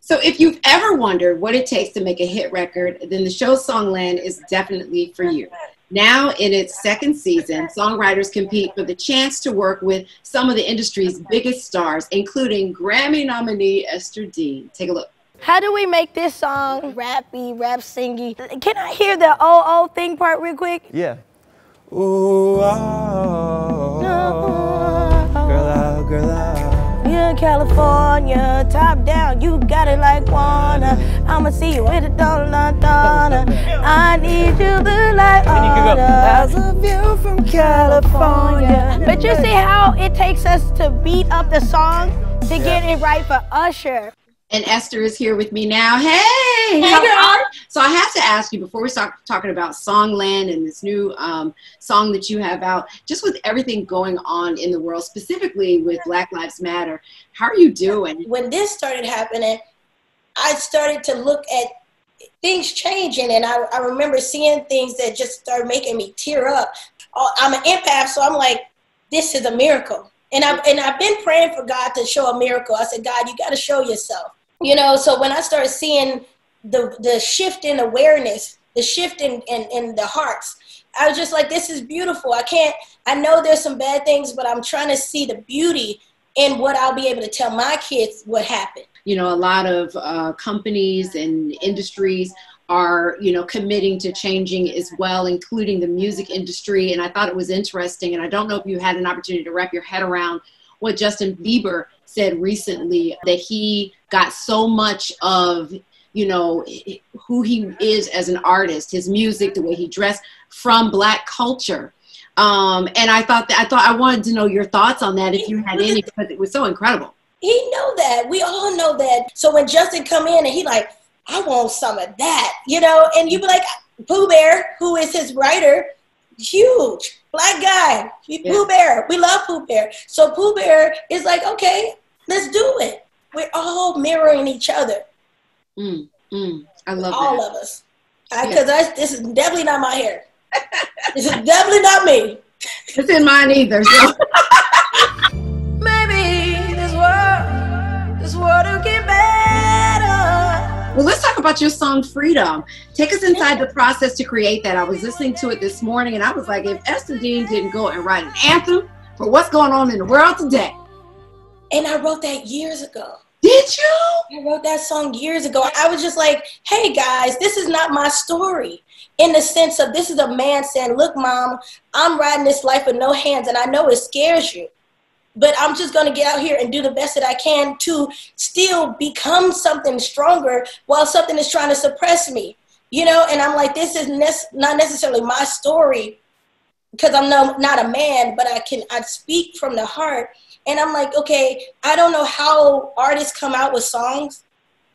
So if you've ever wondered what it takes to make a hit record, then the show Songland is definitely for you. Now in its second season, songwriters compete for the chance to work with some of the industry's biggest stars, including Grammy nominee Ester Dean. Take a look. How do we make this song rappy, rap singy? Can I hear the oh thing part real quick? Yeah. Ooh, oh, girl out, girl out. Yeah, California, top down, you got it like wanna. I'ma see you with a dollar. I need you to like honor. As a view from California. But you see how it takes us to beat up the song to get it right for Usher. And Esther is here with me now. Hey, girl. So I have to ask you, before we start talking about Songland and this new song that you have out, just with everything going on in the world, specifically with Black Lives Matter, how are you doing? When this started happening, I started to look at things changing, and I remember seeing things that just started making me tear up. I'm an empath, so I'm like, this is a miracle. And I've been praying for God to show a miracle. I said, God, you got to show yourself. You know, so when I started seeing the shift in awareness, the shift in the hearts, I was just like, this is beautiful. I know there's some bad things, but I'm trying to see the beauty in what I'll be able to tell my kids what happened. You know, a lot of companies and industries are, you know, committing to changing as well, including the music industry. And I thought it was interesting. And I don't know if you had an opportunity to wrap your head around what Justin Bieber said recently, that he got so much of, you know, who he is as an artist, his music, the way he dressed, from Black culture. And I wanted to know your thoughts on that, if you had any, because it was so incredible. He know that. We all know that. So when Justin come in and he like, I want some of that, you know, and you be like, Pooh Bear, who is his writer, huge Black guy, Pooh Bear. We love Pooh Bear. So Pooh Bear is like, okay, let's do it. We're all mirroring each other. I love all that. Of us. Because this is definitely not my hair. This is definitely not me. It's in mine either. So. Maybe this world will get better. Well, let's talk about your song Freedom. Take us inside the process to create that. I was listening to it this morning and I was like, if Ester Dean didn't go and write an anthem for what's going on in the world today. And I wrote that years ago. Did you? I wrote that song years ago. I was just like, hey guys, this is not my story. In the sense of, this is a man saying, look, mom, I'm riding this life with no hands and I know it scares you. But I'm just going to get out here and do the best that I can to still become something stronger while something is trying to suppress me. You know, and I'm like, this is not necessarily my story because I'm not a man, but I speak from the heart. And I'm like, okay, I don't know how artists come out with songs,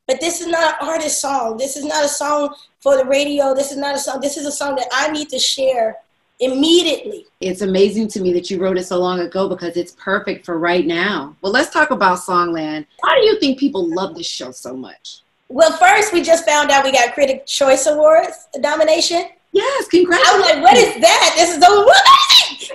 but this is not an artist song. This is not a song for the radio. This is not a song. This is a song that I need to share immediately. It's amazing to me that you wrote it so long ago because it's perfect for right now. Well, let's talk about Songland. Why do you think people love this show so much? Well, first, we just found out we got Critics' Choice Awards nomination. Yes, congratulations. I was like, what is that? This is so amazing.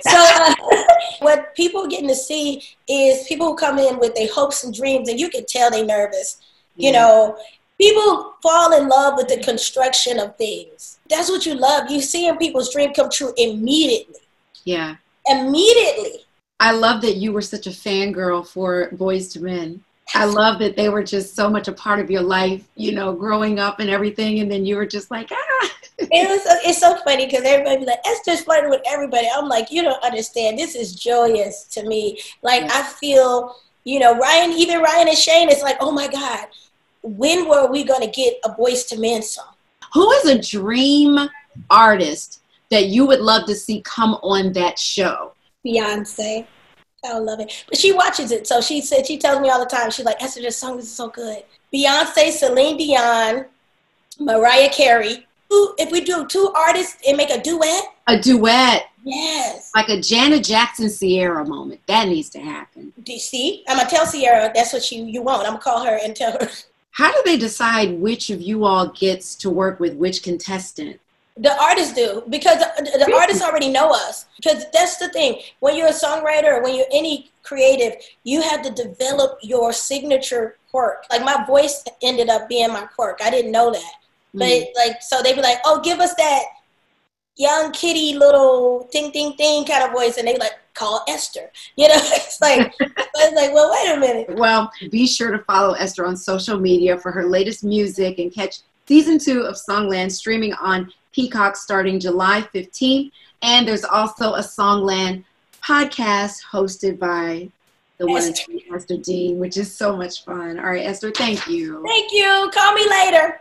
So what people are getting to see is people who come in with their hopes and dreams, and you can tell they're nervous. You know, people fall in love with the construction of things. That's what you love. You seeing people's dream come true immediately. Yeah. Immediately. I love that you were such a fangirl for Boys to Men. I love that they were just so much a part of your life, you know, growing up and everything. And then you were just like, ah. It's so funny because everybody be like, Esther's flirting with everybody. I'm like, you don't understand. This is joyous to me. Like, I feel, you know, Ryan and Shane, it's like, oh my God, when were we going to get a Boys to Men song? Who is a dream artist that you would love to see come on that show? Beyonce. I love it. But she watches it. So she tells me all the time, she's like, Esther, this song is so good. Beyonce, Celine Dion, Mariah Carey. If we do two artists and make a duet. A duet. Yes. Like a Janet Jackson Sierra moment. That needs to happen. Do you see? I'm going to tell Sierra that's what you want. I'm going to call her and tell her. How do they decide which of you all gets to work with which contestant? The artists do, because the artists already know us. Because that's the thing. When you're a songwriter or when you're any creative, you have to develop your signature quirk. Like my voice ended up being my quirk. I didn't know that. But like, so they'd be like, oh, give us that young kitty little ding, ding, ding kind of voice. And they like, call Esther. You know, it's like, well, wait a minute. Well, be sure to follow Esther on social media for her latest music and catch season 2 of Songland streaming on Peacock starting July 15th. And there's also a Songland podcast hosted by the one and only Ester Dean, which is so much fun. All right, Esther, thank you. Thank you. Call me later.